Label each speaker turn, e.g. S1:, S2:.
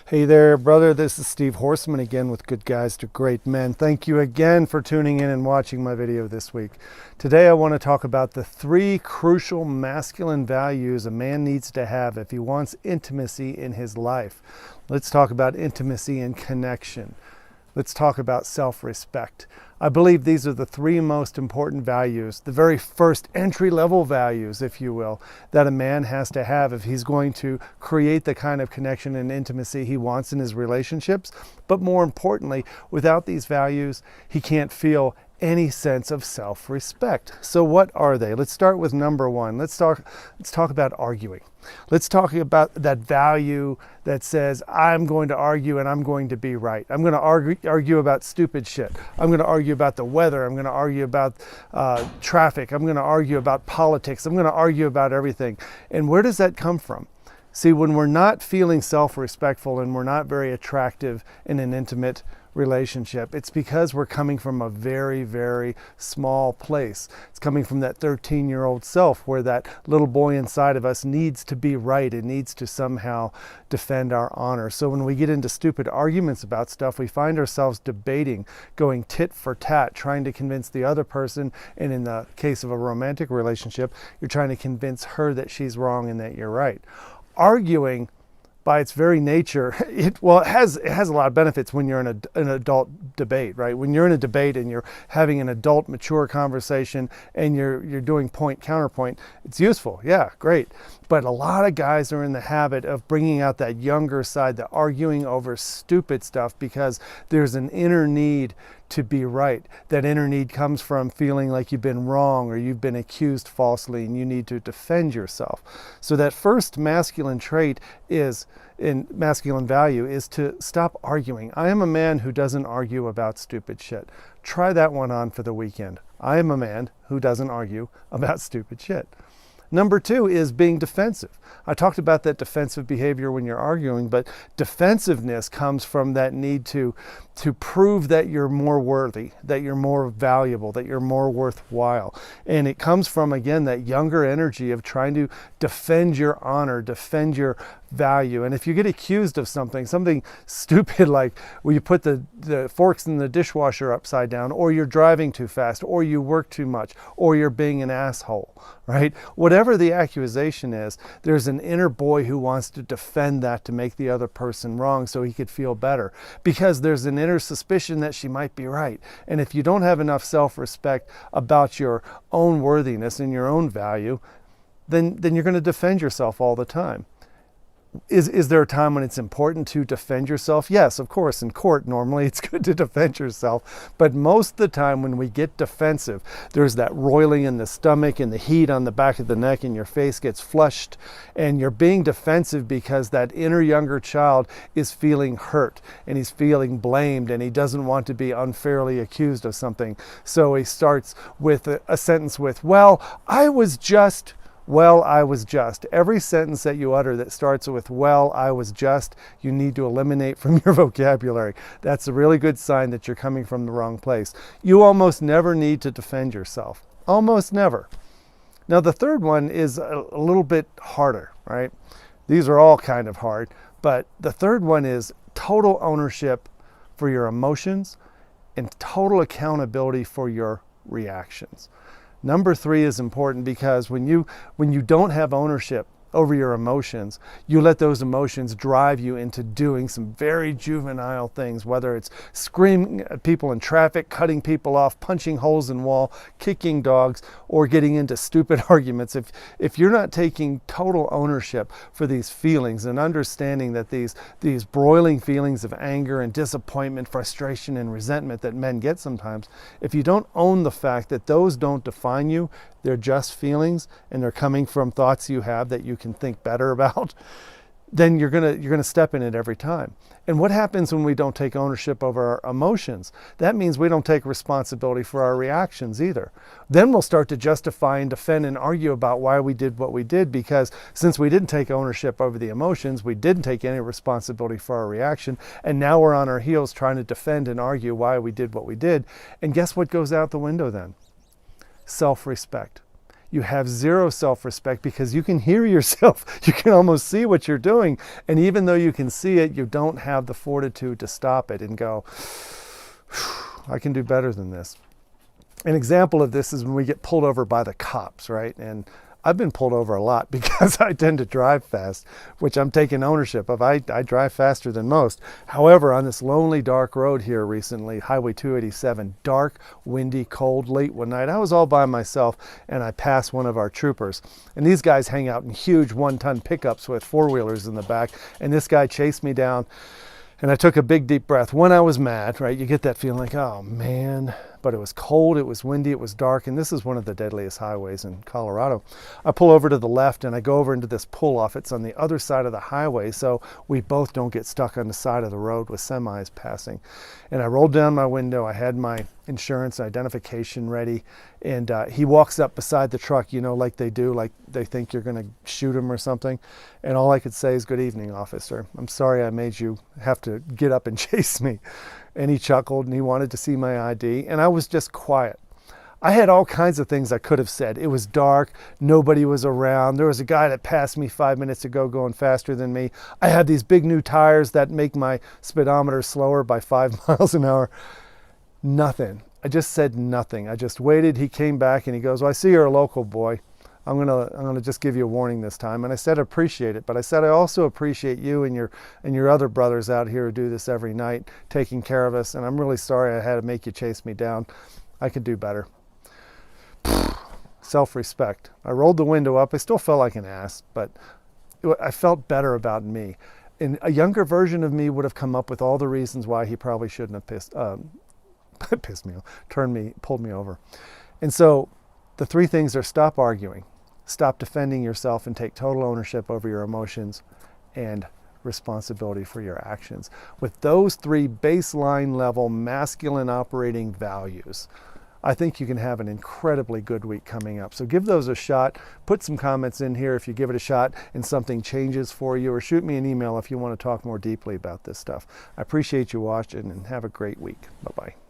S1: Hey there, brother. This is Steve Horseman again with Good Guys to Great Men. Thank you again for tuning in and watching my video this week. Today I want to talk about the 3 crucial masculine values a man needs to have if he wants intimacy in his life. Let's talk about intimacy and connection. Let's talk about self-respect. I believe these are the 3 most important values, the very first entry-level values, if you will, that a man has to have if he's going to create the kind of connection and intimacy he wants in his relationships. But more importantly, without these values, he can't feel any sense of self-respect. So what are they? Let's start with number 1. Let's talk about arguing. Let's talk about that value that says, I'm going to argue and I'm going to be right. I'm going to argue about stupid shit. I'm going to argue about the weather. I'm going to argue about traffic. I'm going to argue about politics. I'm going to argue about everything. And where does that come from? See, when we're not feeling self-respectful and we're not very attractive in an intimate relationship, it's because we're coming from a very, very small place. It's coming from that 13-year-old self where that little boy inside of us needs to be right. It needs to somehow defend our honor. So when we get into stupid arguments about stuff, we find ourselves debating, going tit for tat, trying to convince the other person. And in the case of a romantic relationship, you're trying to convince her that she's wrong and that you're right. Arguing, by its very nature, it has a lot of benefits when you're in an adult debate, right? When you're in a debate and you're having an adult, mature conversation and you're doing point counterpoint, it's useful. Yeah, great. But a lot of guys are in the habit of bringing out that younger side, the arguing over stupid stuff, because there's an inner need to be right. That inner need comes from feeling like you've been wrong or you've been accused falsely and you need to defend yourself. So that first masculine trait in masculine value is to stop arguing. I am a man who doesn't argue about stupid shit. Try that one on for the weekend. I am a man who doesn't argue about stupid shit. Number 2 is being defensive. I talked about that defensive behavior when you're arguing, but defensiveness comes from that need to prove that you're more worthy, that you're more valuable, that you're more worthwhile. And it comes from, again, that younger energy of trying to defend your honor, defend your value. And if you get accused of something stupid like, well, you put the forks in the dishwasher upside down, or you're driving too fast, or you work too much, or you're being an asshole, right? Whatever the accusation is, there's an inner boy who wants to defend that to make the other person wrong so he could feel better, because there's an inner suspicion that she might be right. And if you don't have enough self-respect about your own worthiness and your own value, then you're going to defend yourself all the time. Is there a time when it's important to defend yourself? Yes, of course. In court, normally it's good to defend yourself. But most of the time when we get defensive, there's that roiling in the stomach and the heat on the back of the neck and your face gets flushed. And you're being defensive because that inner younger child is feeling hurt and he's feeling blamed and he doesn't want to be unfairly accused of something. So he starts with a sentence with, well, I was just... Well, I was just. Every sentence that you utter that starts with, well, I was just, you need to eliminate from your vocabulary. That's a really good sign that you're coming from the wrong place. You almost never need to defend yourself. Almost never. Now, the third one is a little bit harder, right? These are all kind of hard, but the third one is total ownership for your emotions and total accountability for your reactions. Number 3 is important because when you don't have ownership over your emotions, you let those emotions drive you into doing some very juvenile things, whether it's screaming at people in traffic, cutting people off, punching holes in wall, kicking dogs, or getting into stupid arguments. If you're not taking total ownership for these feelings and understanding that these broiling feelings of anger and disappointment, frustration, and resentment that men get sometimes, if you don't own the fact that those don't define you, they're just feelings and they're coming from thoughts you have that you can think better about, then you're gonna step in it every time. And what happens when we don't take ownership over our emotions? That means we don't take responsibility for our reactions either. Then we'll start to justify and defend and argue about why we did what we did, because since we didn't take ownership over the emotions, we didn't take any responsibility for our reaction, and now we're on our heels trying to defend and argue why we did what we did. And guess what goes out the window then? Self-respect. You have zero self-respect because you can hear yourself. You can almost see what you're doing. And even though you can see it, you don't have the fortitude to stop it and go, I can do better than this. An example of this is when we get pulled over by the cops, right? And I've been pulled over a lot because I tend to drive fast, which I'm taking ownership of. I drive faster than most. However, on this lonely, dark road here recently, Highway 287, dark, windy, cold, late one night, I was all by myself and I passed one of our troopers. And these guys hang out in huge 1-ton pickups with four-wheelers in the back. And this guy chased me down and I took a big, deep breath. When I was mad, right, you get that feeling like, oh man, but it was cold, it was windy, it was dark, and this is one of the deadliest highways in Colorado. I pull over to the left and I go over into this pull-off. It's on the other side of the highway, so we both don't get stuck on the side of the road with semis passing. And I rolled down my window, I had my insurance identification ready, and he walks up beside the truck, you know, like they do, like they think you're gonna shoot him or something. And all I could say is, good evening, officer. I'm sorry I made you have to get up and chase me. And he chuckled and he wanted to see my ID, and I was just quiet. I had all kinds of things I could have said. It was dark, nobody was around. There was a guy that passed me 5 minutes ago going faster than me. I had these big new tires that make my speedometer slower by 5 miles an hour. Nothing. I just said nothing. I just waited. He came back and he goes, well, I see you're a local boy. I'm gonna just give you a warning this time. And I said, appreciate it. But I said, I also appreciate you and your other brothers out here who do this every night, taking care of us. And I'm really sorry I had to make you chase me down. I could do better. Self-respect. I rolled the window up. I still felt like an ass, but I felt better about me. And a younger version of me would have come up with all the reasons why he probably shouldn't have pissed me off, pulled me over. And so the three things are: stop arguing, stop defending yourself, and take total ownership over your emotions and responsibility for your actions. With those three baseline level masculine operating values, I think you can have an incredibly good week coming up. So give those a shot. Put some comments in here if you give it a shot and something changes for you, or shoot me an email if you want to talk more deeply about this stuff. I appreciate you watching and have a great week. Bye-bye.